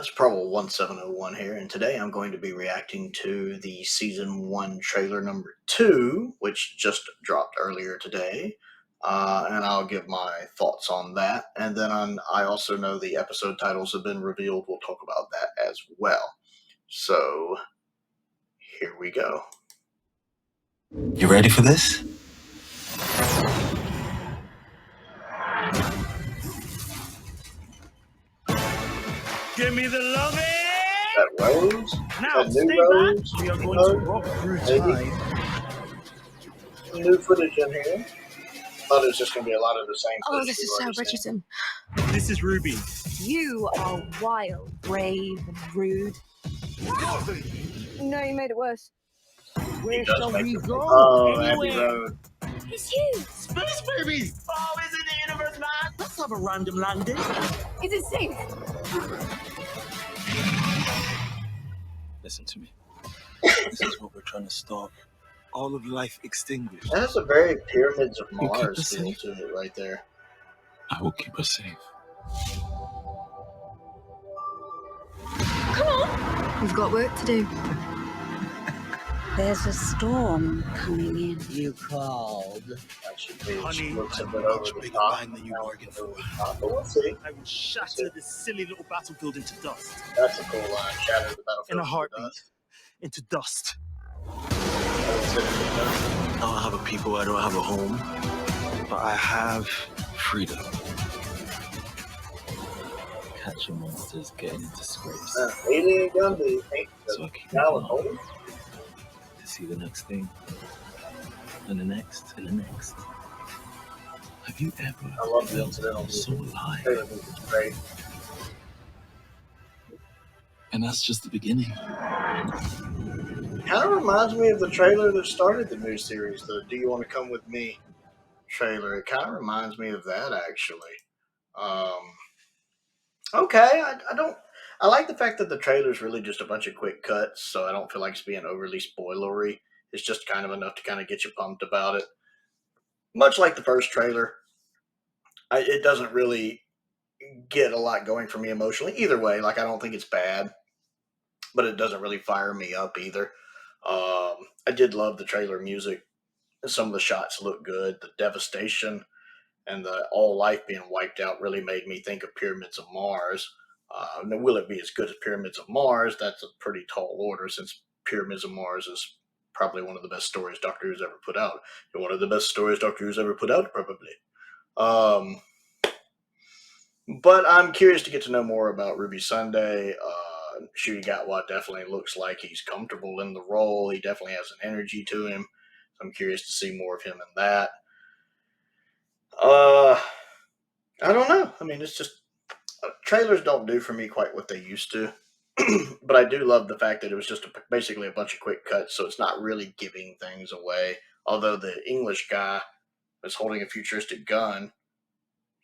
It's Prowl 1701 here, and today I'm going to be reacting to the Season 1 trailer number 2, which just dropped earlier today, and I'll give my thoughts on that. And then I also know the episode titles have been revealed. We'll talk about that as well. So, here we go. You ready for this? Give me the loving! That Rose? Now, That stay new back. Rose? We are going to rock through time. Some new footage in here. Thought it was just going to be a lot of the same footage. Oh, this is so Richardson. This is Ruby. You are wild, brave, and rude. No, you made it worse. Where shall we go? Oh, Abbey Anywhere. Road. It's you. Space baby! Oh, is it the universe, man? Let's have a random landing. Is it safe? Listen to me. This is what we're trying to stop. All of life extinguished. That has a very Pyramids of keep Mars us feel safe. to it right there. I will keep us safe. Come on. We've got work to do. There's a storm coming in. You called. That should be, Honey, she looks a I'm bit a over much the bigger top. man than you bargained for. But we'll see. I will shatter this silly little battlefield into dust. That's a cool line. Shatter the battlefield. In a into heartbeat. dust. Into dust. I don't have a people, I don't have a home, but I have freedom. Catching monsters, getting into scrapes. Alien Gumby. So I keep Now moving it's on holding. to see the next thing, and the next, and the next. Have you ever I love the felt incidental so music. alive? Trailer music's great. And that's just the beginning. Kind of reminds me of the trailer that started the new series, the Do You Want to Come With Me trailer. It kind of reminds me of that, actually. Okay, I like the fact that the trailer is really just a bunch of quick cuts, so I don't feel like it's being overly spoilery. It's just kind of enough to kind of get you pumped about it. Much like the first trailer, it doesn't really get a lot going for me emotionally. Either way, like, I don't think it's bad, but it doesn't really fire me up either. I did love the trailer music. Some of the shots look good. The devastation and the all life being wiped out really made me think of Pyramids of Mars. Now, will it be as good as Pyramids of Mars? That's a pretty tall order, since Pyramids of Mars is probably one of the best stories Doctor Who's ever put out. And one of the best stories Doctor Who's ever put out, probably. But I'm curious to get to know more about Ruby Sunday. Shuckle King definitely looks like he's comfortable in the role. He definitely has an energy to him. So I'm curious to see more of him in that. I don't know. I mean, it's just trailers don't do for me quite what they used to. But I do love the fact that it was just basically a bunch of quick cuts, so it's not really giving things away. Although the English guy is holding a futuristic gun.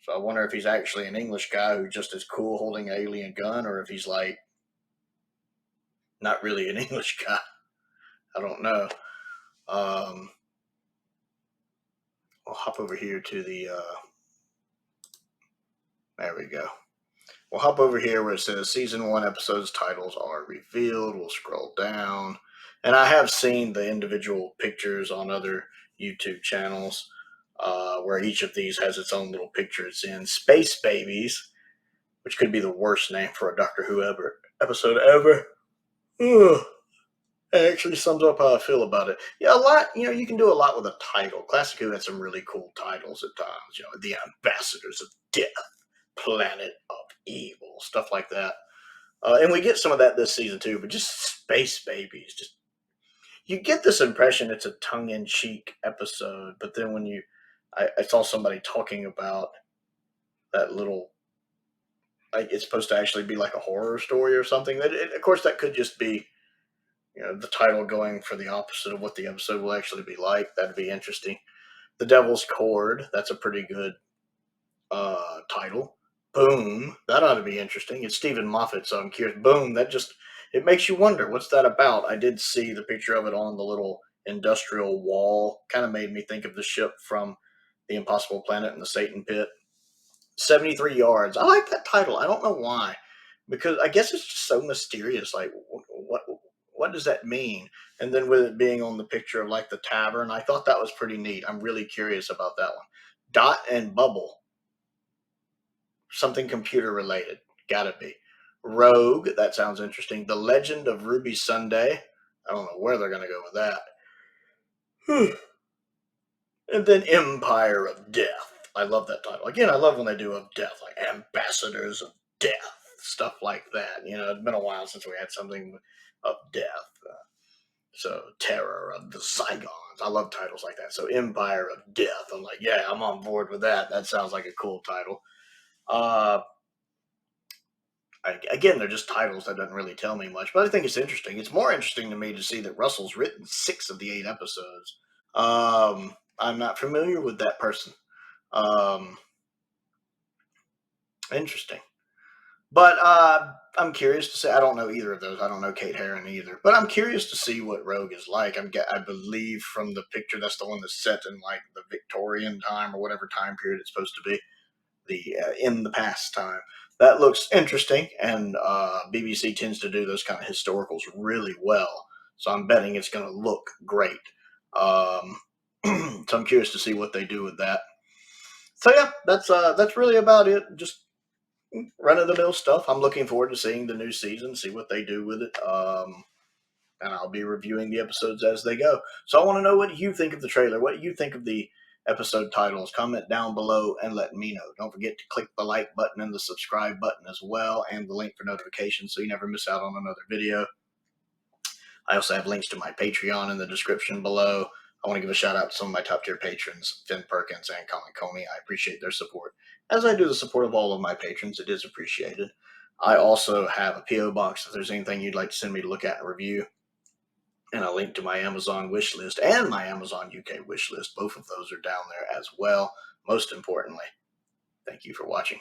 So I wonder if he's actually an English guy who just is cool holding an alien gun, or if he's like not really an English guy. I don't know. I'll hop over here to the, there we go. We'll hop over here where it says Season 1 episodes titles are revealed. We'll scroll down. And I have seen the individual pictures on other YouTube channels where each of these has its own little picture. It's in Space Babies, which could be the worst name for a Doctor Who episode ever. Ugh. It actually sums up how I feel about it. Yeah, a lot, you can do a lot with a title. Classic Who had some really cool titles at times. The Ambassadors of Death, Planet of Evil, stuff like that. And we get some of that this season too, but just Space Babies. You get this impression it's a tongue-in-cheek episode, but then when I saw somebody talking about that little, like, it's supposed to actually be like a horror story or something. Of course, that could just be, the title going for the opposite of what the episode will actually be like. That'd be interesting. The Devil's Cord, that's a pretty good title. Boom, that ought to be interesting. It's Stephen Moffat, so I'm curious. Boom, it makes you wonder, what's that about? I did see the picture of it on the little industrial wall. Kind of made me think of the ship from The Impossible Planet and the Satan Pit. 73 Yards. I like that title. I don't know why. because I guess it's just so mysterious. Like, what does that mean? And then with it being on the picture of like the tavern, I thought that was pretty neat. I'm really curious about that one. Dot and Bubble, something computer related, gotta be. Rogue, that sounds interesting. The Legend of Ruby Sunday, I don't know where they're gonna go with that. And then Empire of Death. I love that title. Again, I love when they do of death, like Ambassadors of Death, stuff like that. You know, it's been a while since we had something of death. So Terror of the Zygons. I love titles like that. So Empire of Death. I'm like, yeah, I'm on board with that. That sounds like a cool title. Again, they're just titles that doesn't really tell me much, but I think it's interesting. It's more interesting to me to see that Russell's written 6 of the 8 episodes. I'm not familiar with that person. Interesting. But I'm curious to say, I don't know either of those. I don't know Kate Herron either. But I'm curious to see what Rogue is like. I believe from the picture, that's the one that's set in like the Victorian time or whatever time period it's supposed to be. The in the past time. That looks interesting, and BBC tends to do those kind of historicals really well. So I'm betting it's going to look great. So I'm curious to see what they do with that. So yeah, that's really about it. Just run of the mill stuff. I'm looking forward to seeing the new season, see what they do with it. And I'll be reviewing the episodes as they go. So I want to know what you think of the trailer. What you think of the episode titles. Comment down below and let me know. Don't forget to click the like button and the subscribe button as well, and the link for notifications so you never miss out on another video. I also have links to my Patreon in the description below. I want to give a shout out to some of my top tier patrons, Finn Perkins and Colin Coney. I appreciate their support. As I do the support of all of my patrons, it is appreciated. I also have a P.O. box if there's anything you'd like to send me to look at and review. And a link to my Amazon wish list and my Amazon UK wish list. Both of those are down there as well. Most importantly, thank you for watching.